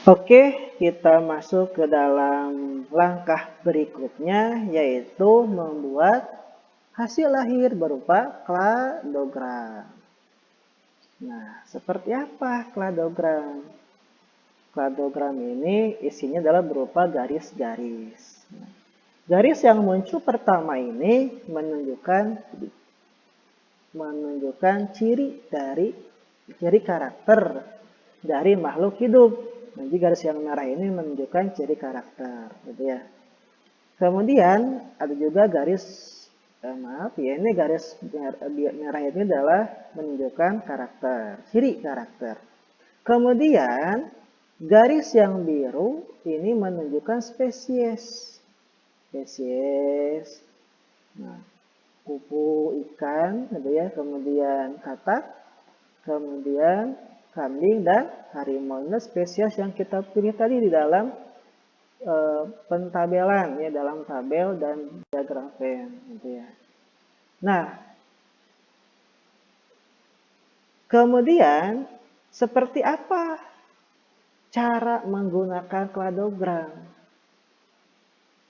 Oke, kita masuk ke dalam langkah berikutnya, yaitu membuat hasil lahir berupa kladogram. Nah, seperti apa kladogram? Kladogram ini isinya adalah berupa garis-garis. Garis yang muncul pertama ini menunjukkan ciri karakter dari makhluk hidup. Jadi garis yang merah ini menunjukkan ciri karakter, gitu ya. Kemudian ada juga garis ini garis merah ini adalah menunjukkan karakter, ciri karakter. Kemudian garis yang biru ini menunjukkan spesies. Spesies. Nah, kupu ikan, gitu ya. Kemudian katak, kemudian kambing dan harimau. Ini spesies yang kita pilih tadi di dalam pentabelan, ya, dalam tabel dan diagram Venn, gitu ya. Nah, kemudian seperti apa cara menggunakan kladogram?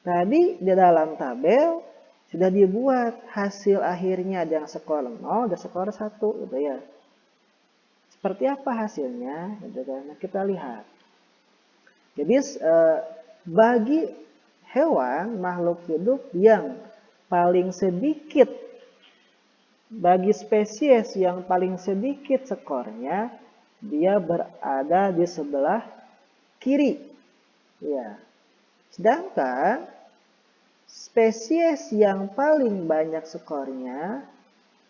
Tadi di dalam tabel sudah dibuat hasil akhirnya, ada yang skor 0 dan skor 1, gitu ya. Seperti apa hasilnya? Gitu kan. Nah, kita lihat. Jadi bagi hewan makhluk hidup yang paling sedikit, bagi spesies yang paling sedikit skornya, dia berada di sebelah kiri. Ya. Sedangkan spesies yang paling banyak skornya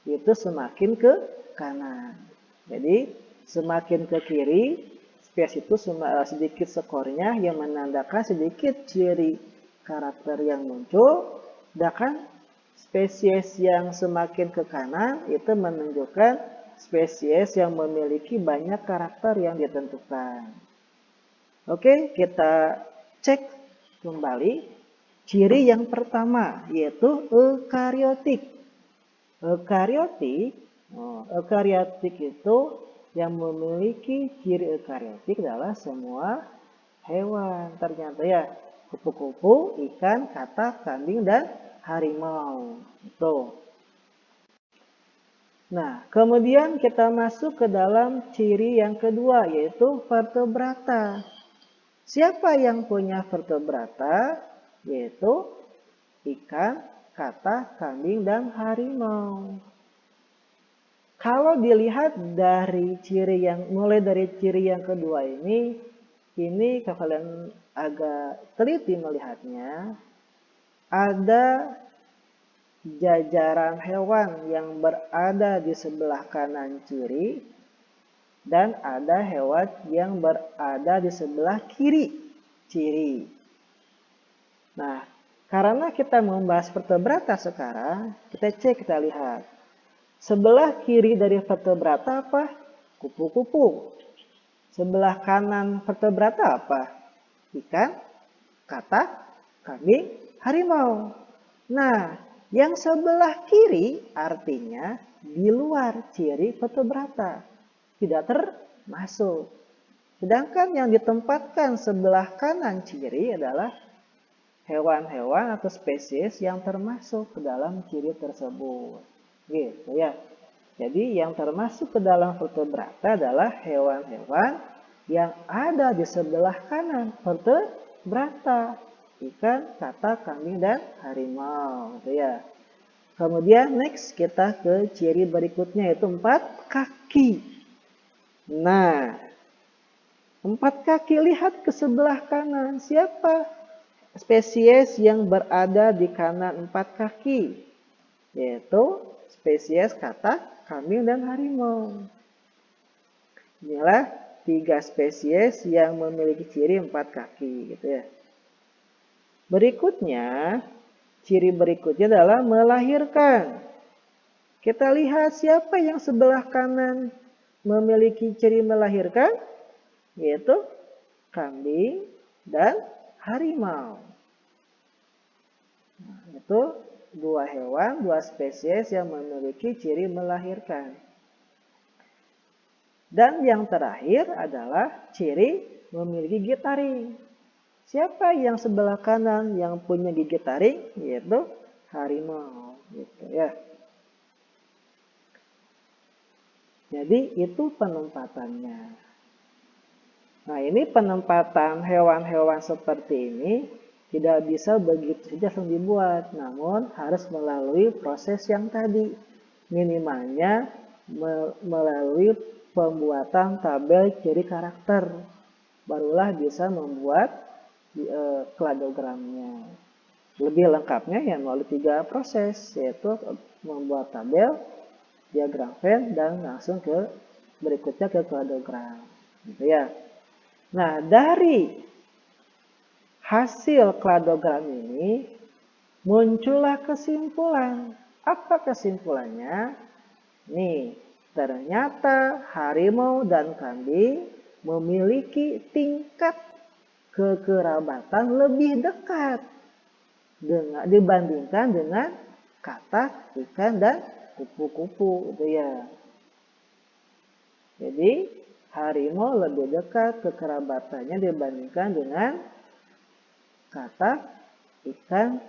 itu semakin ke kanan. Jadi semakin ke kiri, spesies itu sedikit skornya yang menandakan sedikit ciri karakter yang muncul. Sedangkan spesies yang semakin ke kanan itu menunjukkan spesies yang memiliki banyak karakter yang ditentukan. Oke, kita cek kembali ciri yang pertama, yaitu eukariotik. Eukariotik itu yang memiliki ciri eukariotik adalah semua hewan. Ternyata ya, kupu-kupu, ikan, katak, kambing, dan harimau. Itu. Nah, kemudian kita masuk ke dalam ciri yang kedua, yaitu vertebrata. Siapa yang punya vertebrata? Yaitu ikan, katak, kambing, dan harimau. Kalau dilihat dari mulai dari ciri yang kedua ini kalau kalian agak teliti melihatnya, ada jajaran hewan yang berada di sebelah kanan ciri dan ada hewan yang berada di sebelah kiri ciri. Nah, karena kita membahas vertebrata sekarang, kita lihat. Sebelah kiri dari vertebrata apa? Kupu-kupu. Sebelah kanan vertebrata apa? Ikan, katak, kambing, harimau. Nah, yang sebelah kiri artinya di luar ciri vertebrata. Tidak termasuk. Sedangkan yang ditempatkan sebelah kanan ciri adalah hewan-hewan atau spesies yang termasuk ke dalam ciri tersebut. Gitu ya. Jadi yang termasuk ke dalam vertebrata adalah hewan-hewan yang ada di sebelah kanan vertebrata. Ikan, katak, kambing, dan harimau. Gitu ya. Kemudian next kita ke ciri berikutnya, yaitu 4 kaki. Nah, 4 kaki, lihat ke sebelah kanan. Siapa spesies yang berada di kanan 4 kaki? Yaitu spesies katak, kambing, dan harimau. Inilah 3 spesies yang memiliki ciri 4 kaki, gitu ya. Berikutnya, ciri berikutnya adalah melahirkan. Kita lihat siapa yang sebelah kanan memiliki ciri melahirkan, yaitu kambing dan harimau. Nah, itu 2 hewan, 2 spesies yang memiliki ciri melahirkan. Dan yang terakhir adalah ciri memiliki gigi taring. Siapa yang sebelah kanan yang punya gigi taring? Yaitu harimau, gitu ya. Jadi itu penempatannya. Nah, ini penempatan hewan-hewan seperti ini tidak bisa begitu saja langsung dibuat, namun harus melalui proses yang tadi. Minimalnya melalui pembuatan tabel ciri karakter. Barulah bisa membuat kladogramnya. Lebih lengkapnya ya melalui 3 proses, yaitu membuat tabel, diagram Venn, dan langsung ke berikutnya ke kladogram. Gitu ya. Nah, dari hasil kladogram ini muncullah kesimpulan. Apa kesimpulannya? Nih, ternyata harimau dan kambing memiliki tingkat kekerabatan lebih dekat dibandingkan dengan katak, ikan, dan kupu-kupu, gitu ya. Jadi harimau lebih dekat kekerabatannya dibandingkan dengan katak, ikan,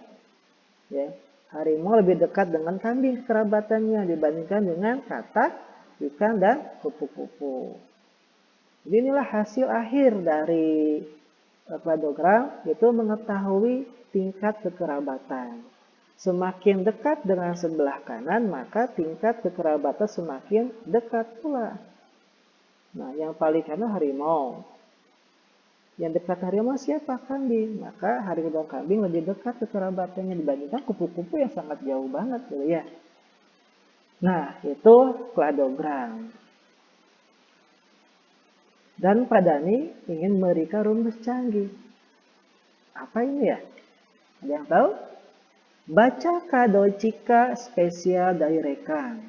ya. Harimau lebih dekat dengan kambing kekerabatannya dibandingkan dengan katak, ikan, dan kupu-kupu. Jadi inilah hasil akhir dari kladogram, itu mengetahui tingkat kekerabatan. Semakin dekat dengan sebelah kanan, maka tingkat kekerabatan semakin dekat pula. Nah, yang paling kanan harimau. Yang dekat harimau siapa? Kambing. Maka harimau dan kambing lebih dekat kekerabatannya dibandingkan kupu-kupu yang sangat jauh banget, gitu ya. Nah, itu kladogram. Dan Pradani ingin memberikan rumus canggih. Apa ini ya? Ada yang tahu? Baca Kadochika spesial dari rekan.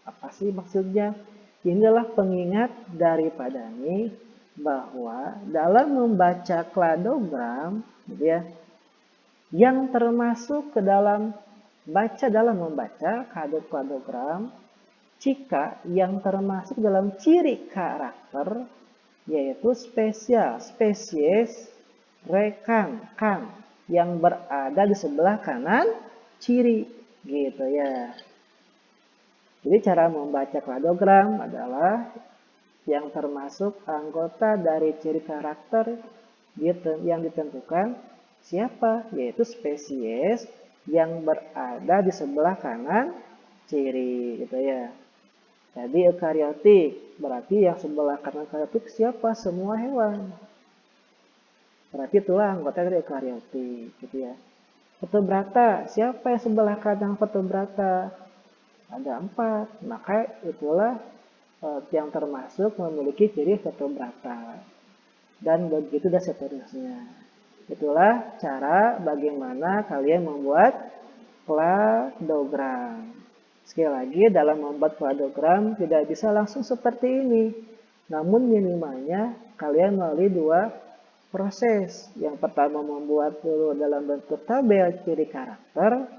Apa sih maksudnya? Inilah pengingat dari Pradani bahwa dalam membaca kladogram, gitu ya, yang termasuk ke dalam membaca kladogram, jika yang termasuk dalam ciri karakter yaitu spesial, spesies, rekan, kan yang berada di sebelah kanan ciri, gitu ya. Jadi cara membaca kladogram adalah yang termasuk anggota dari ciri karakter yang ditentukan siapa, yaitu spesies yang berada di sebelah kanan ciri, gitu ya. Jadi eukariotik, berarti yang sebelah kanan eukariotik siapa? Semua hewan. Berarti itulah anggota dari eukariotik, gitu ya. Vertebrata, siapa yang sebelah kanan vertebrata? Ada 4, maka itulah yang termasuk memiliki ciri vertebrata. Dan begitu dan seterusnya. Itulah cara bagaimana kalian membuat kladogram. Sekali lagi, dalam membuat kladogram tidak bisa langsung seperti ini. Namun minimalnya kalian melalui 2 proses. Yang pertama membuat dulu dalam bentuk tabel ciri karakter,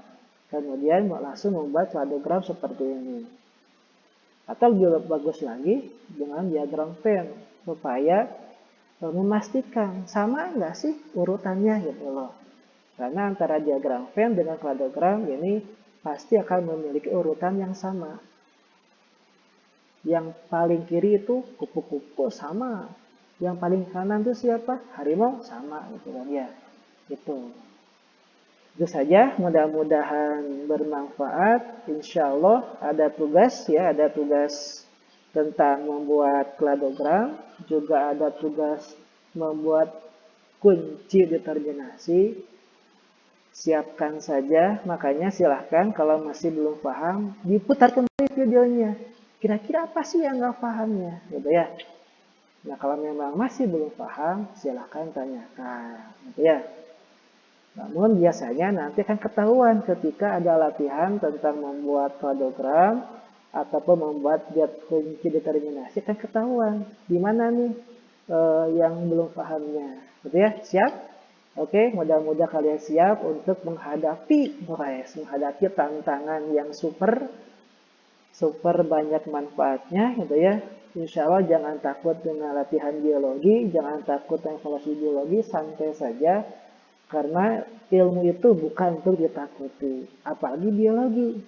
kemudian langsung membuat kladogram seperti ini. Atau lebih bagus lagi dengan diagram Venn, supaya memastikan sama nggak sih urutannya, gitu loh. Karena antara diagram Venn dengan kladogram ini pasti akan memiliki urutan yang sama. Yang paling kiri itu kupu-kupu sama. Yang paling kanan itu siapa? Harimau sama, gitu kan ya. Gitu. Itu saja, mudah-mudahan bermanfaat. Insya Allah ada tugas ya, ada tugas tentang membuat kladogram, juga ada tugas membuat kunci determinasi. Siapkan saja, makanya silahkan kalau masih belum paham, diputar kembali videonya. Kira-kira apa sih yang nggak pahamnya, gitu ya. Nah, kalau memang masih belum paham, silahkan tanyakan, gitu ya. Namun biasanya nanti akan ketahuan ketika ada latihan tentang membuat kladogram ataupun membuat kunci determinasi, akan ketahuan di mana nih yang belum pahamnya, gitu ya. Siap? Oke, mudah-mudahan kalian siap untuk menghadapi tantangan yang super banyak manfaatnya, gitu ya. Insya Allah jangan takut dengan latihan biologi, jangan takut dengan evaluasi biologi, santai saja. Karena ilmu itu bukan untuk ditakuti, apalagi biologi.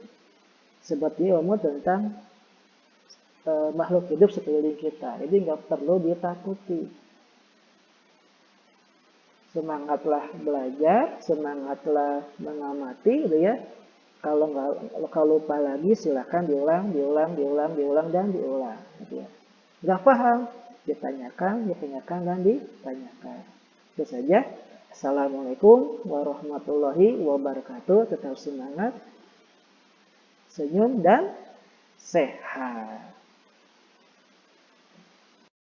Seperti ilmu tentang makhluk hidup sekeliling kita, jadi nggak perlu ditakuti. Semangatlah belajar, semangatlah mengamati, gitu ya. Kalau lupa lagi silahkan diulang dan diulang. Gitu ya. Gak paham, ditanyakan dan ditanyakan. Itu saja. Assalamualaikum warahmatullahi wabarakatuh. Tetap semangat, senyum, dan sehat.